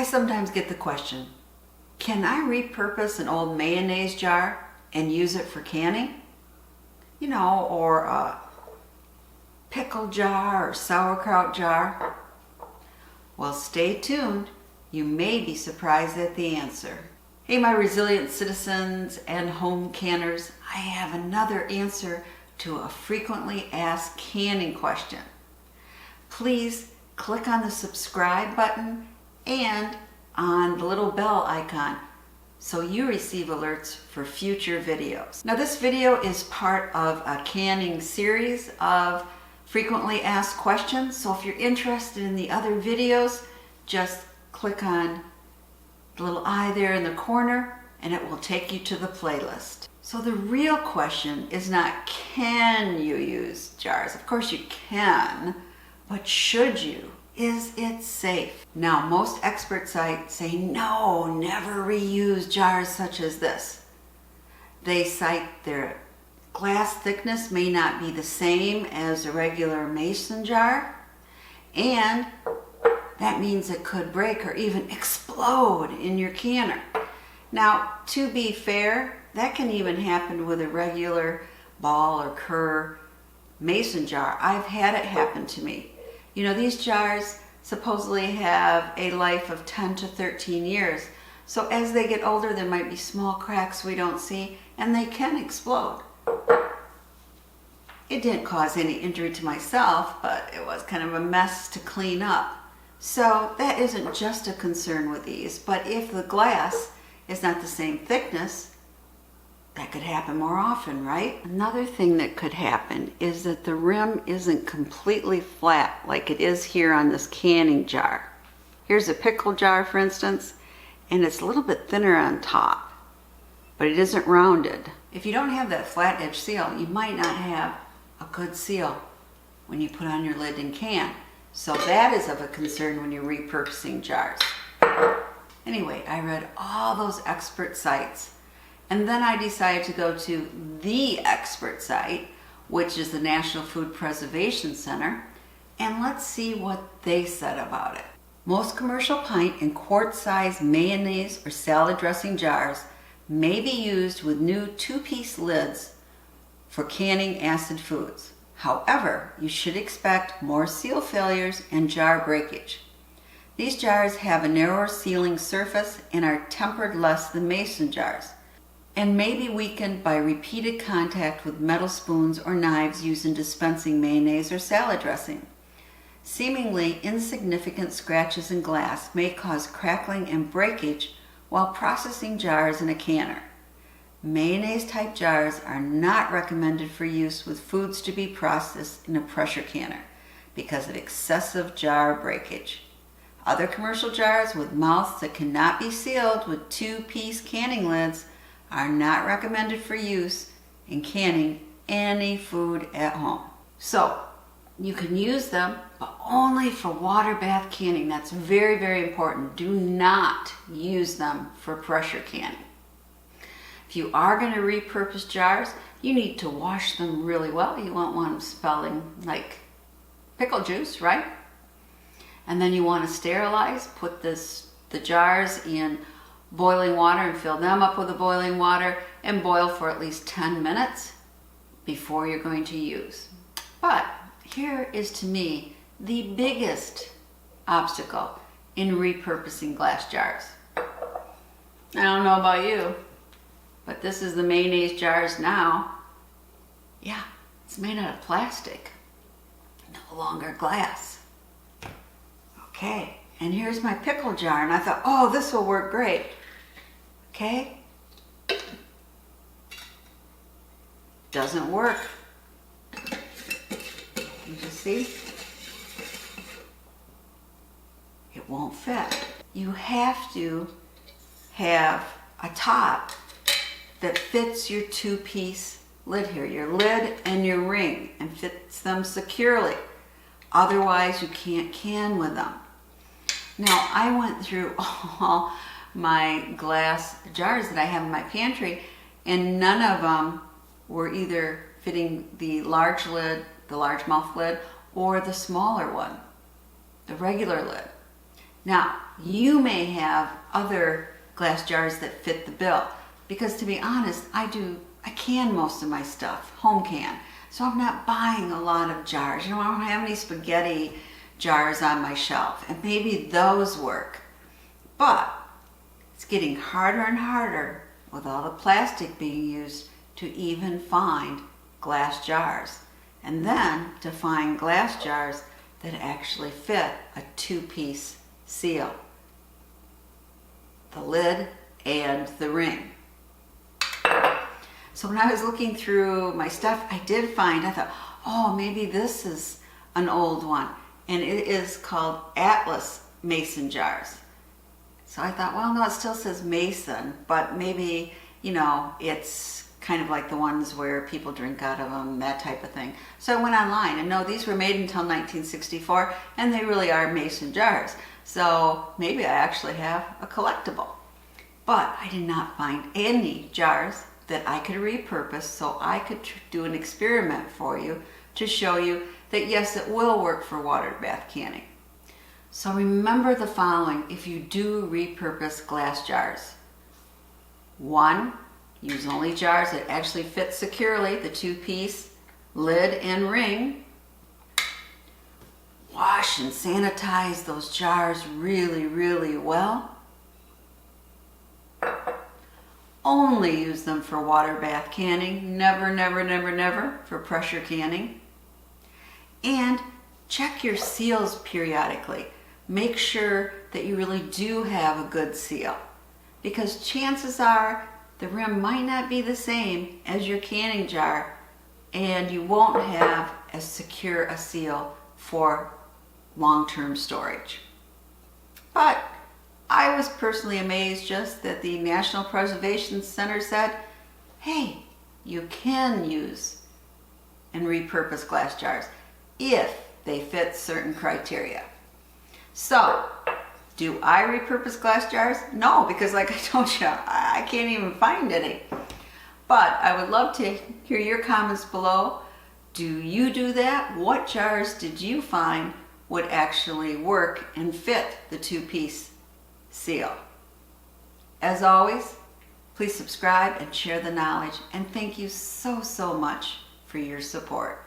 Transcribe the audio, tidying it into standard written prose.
sometimes get the question, can I repurpose an old mayonnaise jar and use it for canning? You know, or a pickle jar or sauerkraut jar? Well, stay tuned. You may be surprised at the answer. Hey, my resilient citizens and home canners, I have another answer to a frequently asked canning question. Please click on the subscribe button and on the little bell icon so you receive alerts for future videos. Now, this video is part of a canning series of frequently asked questions, so if you're interested in the other videos, just click on the little eye there in the corner and it will take you to the playlist. So the real question is not, can you use jars? Of course you can, but should you? Is it safe? Now, most expert sites say no, never reuse jars such as this. They cite their glass thickness may not be the same as a regular mason jar, and that means it could break or even explode in your canner. Now, to be fair, that can even happen with a regular ball or Kerr mason jar. I've had it happen to me. You know, these jars supposedly have a life of 10 to 13 years. So as they get older, there might be small cracks we don't see, and they can explode. It didn't cause any injury to myself, but it was kind of a mess to clean up. So that isn't just a concern with these, but if the glass is not the same thickness, that could happen more often, right? Another thing that could happen is that the rim isn't completely flat like it is here on this canning jar. Here's a pickle jar, for instance, and it's a little bit thinner on top, but it isn't rounded. If you don't have that flat edge seal, you might not have a good seal when you put on your lid and can. So that is of a concern when you're repurposing jars. Anyway, I read all those expert sites, and then I decided to go to the expert site, which is the National Food Preservation Center, and let's see what they said about it. Most commercial pint and quart-size mayonnaise or salad dressing jars may be used with new two-piece lids for canning acid foods. However, you should expect more seal failures and jar breakage. These jars have a narrower sealing surface and are tempered less than mason jars, and may be weakened by repeated contact with metal spoons or knives used in dispensing mayonnaise or salad dressing. Seemingly insignificant scratches in glass may cause crackling and breakage while processing jars in a canner. Mayonnaise-type jars are not recommended for use with foods to be processed in a pressure canner because of excessive jar breakage. Other commercial jars with mouths that cannot be sealed with two-piece canning lids are not recommended for use in canning any food at home. So, you can use them, but only for water bath canning. That's very, very important. Do not use them for pressure canning. If you are going to repurpose jars, you need to wash them really well. You won't want them smelling like pickle juice, right? And then you want to sterilize, put the jars in boiling water and fill them up with the boiling water and boil for at least 10 minutes before you're going to use. But here is, to me, the biggest obstacle in repurposing glass jars. I don't know about you, but this is the mayonnaise jars now. Yeah, it's made out of plastic, no longer glass. Okay, and here's my pickle jar, and I thought, oh, this will work great. Okay, doesn't work. You just see? It won't fit. You have to have a top that fits your two-piece lid here, your lid and your ring, and fits them securely. Otherwise, you can't can with them. Now, I went through all my glass jars that I have in my pantry, and none of them were either fitting the large lid, the large mouth lid, or the smaller one, the regular lid. Now, you may have other glass jars that fit the bill, because to be honest, I can most of my stuff, home can. So I'm not buying a lot of jars. I don't have any spaghetti jars on my shelf, and maybe those work. But it's getting harder and harder with all the plastic being used to even find glass jars. And then to find glass jars that actually fit a two-piece seal. The lid and the ring. So when I was looking through my stuff, I thought, oh, maybe this is an old one. And it is called Atlas mason jars. So I thought, well, no, it still says mason, but maybe, it's kind of like the ones where people drink out of them, that type of thing. So I went online, and no, these were made until 1964, and they really are mason jars. So maybe I actually have a collectible. But I did not find any jars that I could repurpose, so I could do an experiment for you to show you that yes, it will work for water bath canning. So remember the following if you do repurpose glass jars. 1, use only jars that actually fit securely, the two-piece lid and ring. Wash and sanitize those jars really, really well. Only use them for water bath canning. Never, never, never, never for pressure canning. And check your seals periodically. Make sure that you really do have a good seal, because chances are the rim might not be the same as your canning jar, and you won't have as secure a seal for long-term storage. But I was personally amazed just that the National Preservation Center said, hey, you can use and repurpose glass jars if they fit certain criteria. So, do I repurpose glass jars? No, because like I told you, I can't even find any. But I would love to hear your comments below. Do you do that? What jars did you find would actually work and fit the two-piece seal? As always, please subscribe and share the knowledge, and thank you so, so much for your support.